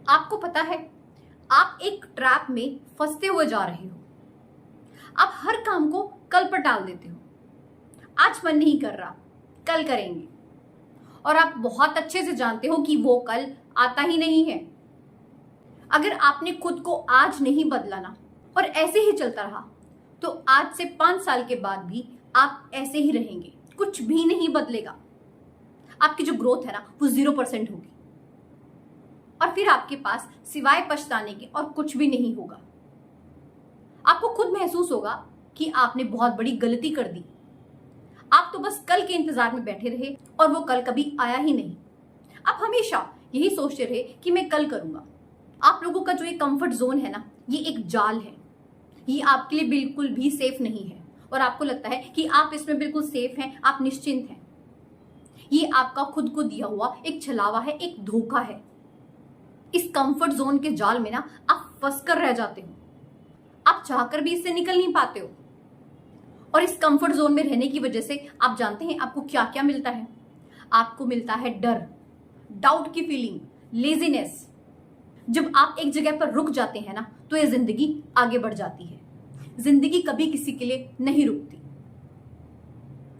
आपको पता है, आप एक ट्रैप में फंसते हुए जा रहे हो। आप हर काम को कल पर टाल देते हो। आज मन नहीं कर रहा, कल करेंगे। और आप बहुत अच्छे से जानते हो कि वो कल आता ही नहीं है। अगर आपने खुद को आज नहीं बदला ना और ऐसे ही चलता रहा, तो आज से 5 साल के बाद भी आप ऐसे ही रहेंगे, कुछ भी नहीं बदलेगा। आपकी जो ग्रोथ है ना, वो 0% होगी। और फिर आपके पास सिवाय पछताने के और कुछ भी नहीं होगा। आपको खुद महसूस होगा कि आपने बहुत बड़ी गलती कर दी। आप तो बस कल के इंतजार में बैठे रहे और वो कल कभी आया ही नहीं। आप हमेशा यही सोचते रहे कि मैं कल करूंगा। आप लोगों का जो ये कंफर्ट जोन है ना, ये एक जाल है। ये आपके लिए बिल्कुल भी सेफ नहीं है और आपको लगता है कि आप इसमें बिल्कुल सेफ हैं, आप निश्चिंत हैं। ये आपका खुद को दिया हुआ एक छलावा है, एक धोखा है। इस कंफर्ट जोन के जाल में ना आप फंस कर रह जाते हो। आप चाहकर भी इससे निकल नहीं पाते हो। और इस कंफर्ट जोन में रहने की वजह से आप जानते हैं आपको क्या क्या मिलता है। आपको मिलता है डर, डाउट की फीलिंग, लेजीनेस। जब आप एक जगह पर रुक जाते हैं ना, तो ये जिंदगी आगे बढ़ जाती है। जिंदगी कभी किसी के लिए नहीं रुकती।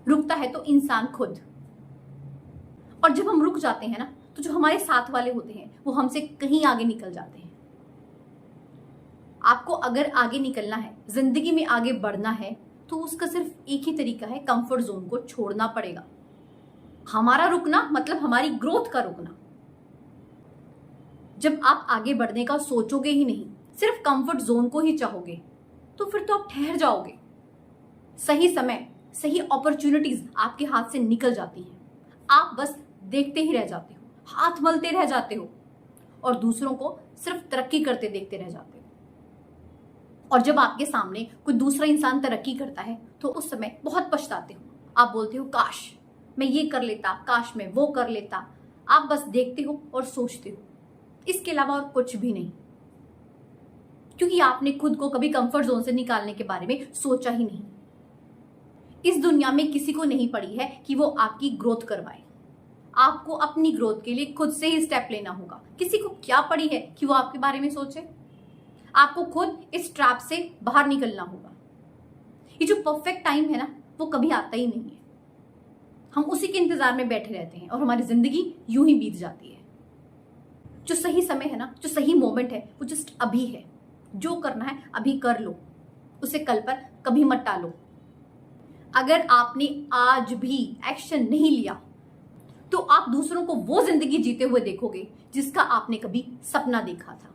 रुकता है तो इंसान खुद। और जब हम रुक जाते हैं ना, तो जो हमारे साथ वाले होते हैं वो हमसे कहीं आगे निकल जाते हैं। आपको अगर आगे निकलना है, जिंदगी में आगे बढ़ना है, तो उसका सिर्फ एक ही तरीका है, कंफर्ट जोन को छोड़ना पड़ेगा। हमारा रुकना मतलब हमारी ग्रोथ का रुकना। जब आप आगे बढ़ने का सोचोगे ही नहीं, सिर्फ कंफर्ट जोन को ही चाहोगे, तो फिर तो आप ठहर जाओगे। सही समय, सही अपॉर्चुनिटीज आपके हाथ से निकल जाती हैं। आप बस देखते ही रह जाते हो, हाथ मलते रह जाते हो और दूसरों को सिर्फ तरक्की करते देखते रह जाते हो। और जब आपके सामने कोई दूसरा इंसान तरक्की करता है, तो उस समय बहुत पछताते हो। आप बोलते हो काश मैं ये कर लेता, काश मैं वो कर लेता। आप बस देखते हो और सोचते हो, इसके अलावा और कुछ भी नहीं। क्योंकि आपने खुद को कभी कंफर्ट जोन से निकालने के बारे में सोचा ही नहीं। इस दुनिया में किसी को नहीं पड़ी है कि वो आपकी ग्रोथ करवाए। आपको अपनी ग्रोथ के लिए खुद से ही स्टेप लेना होगा। किसी को क्या पड़ी है कि वो आपके बारे में सोचे। आपको खुद इस ट्रैप से बाहर निकलना होगा। ये जो परफेक्ट टाइम है ना, वो कभी आता ही नहीं है। हम उसी के इंतजार में बैठे रहते हैं और हमारी जिंदगी यूं ही बीत जाती है। जो सही समय है ना, जो सही मोमेंट है, वो जस्ट अभी है। जो करना है अभी कर लो, उसे कल पर कभी मत टालो। अगर आपने आज भी एक्शन नहीं लिया, तो आप दूसरों को वो जिंदगी जीते हुए देखोगे जिसका आपने कभी सपना देखा था।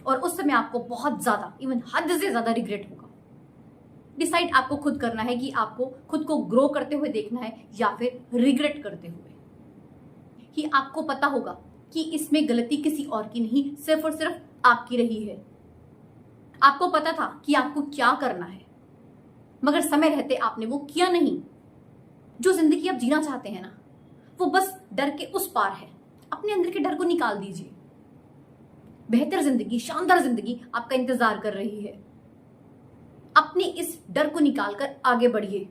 और उस समय आपको बहुत ज्यादा, इवन हद से ज्यादा रिग्रेट होगा। डिसाइड आपको खुद करना है कि आपको खुद को ग्रो करते हुए देखना है या फिर रिग्रेट करते हुए। कि आपको पता होगा कि इसमें गलती किसी और की नहीं, सिर्फ और सिर्फ आपकी रही है। आपको पता था कि आपको क्या करना है, मगर समय रहते आपने वो किया नहीं। जो जिंदगी आप जीना चाहते हैं ना, वो बस डर के उस पार है। अपने अंदर के डर को निकाल दीजिए। बेहतर जिंदगी, शानदार जिंदगी आपका इंतजार कर रही है। अपने इस डर को निकालकर आगे बढ़िए।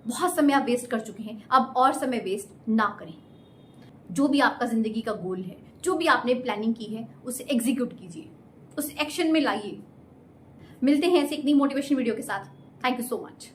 बहुत समय आप वेस्ट कर चुके हैं, अब और समय वेस्ट ना करें। जो भी आपका जिंदगी का गोल है, जो भी आपने प्लानिंग की है, उसे एग्जीक्यूट कीजिए, उसे एक्शन में लाइए। मिलते हैं ऐसे एक नई मोटिवेशन वीडियो के साथ। Thank you so much.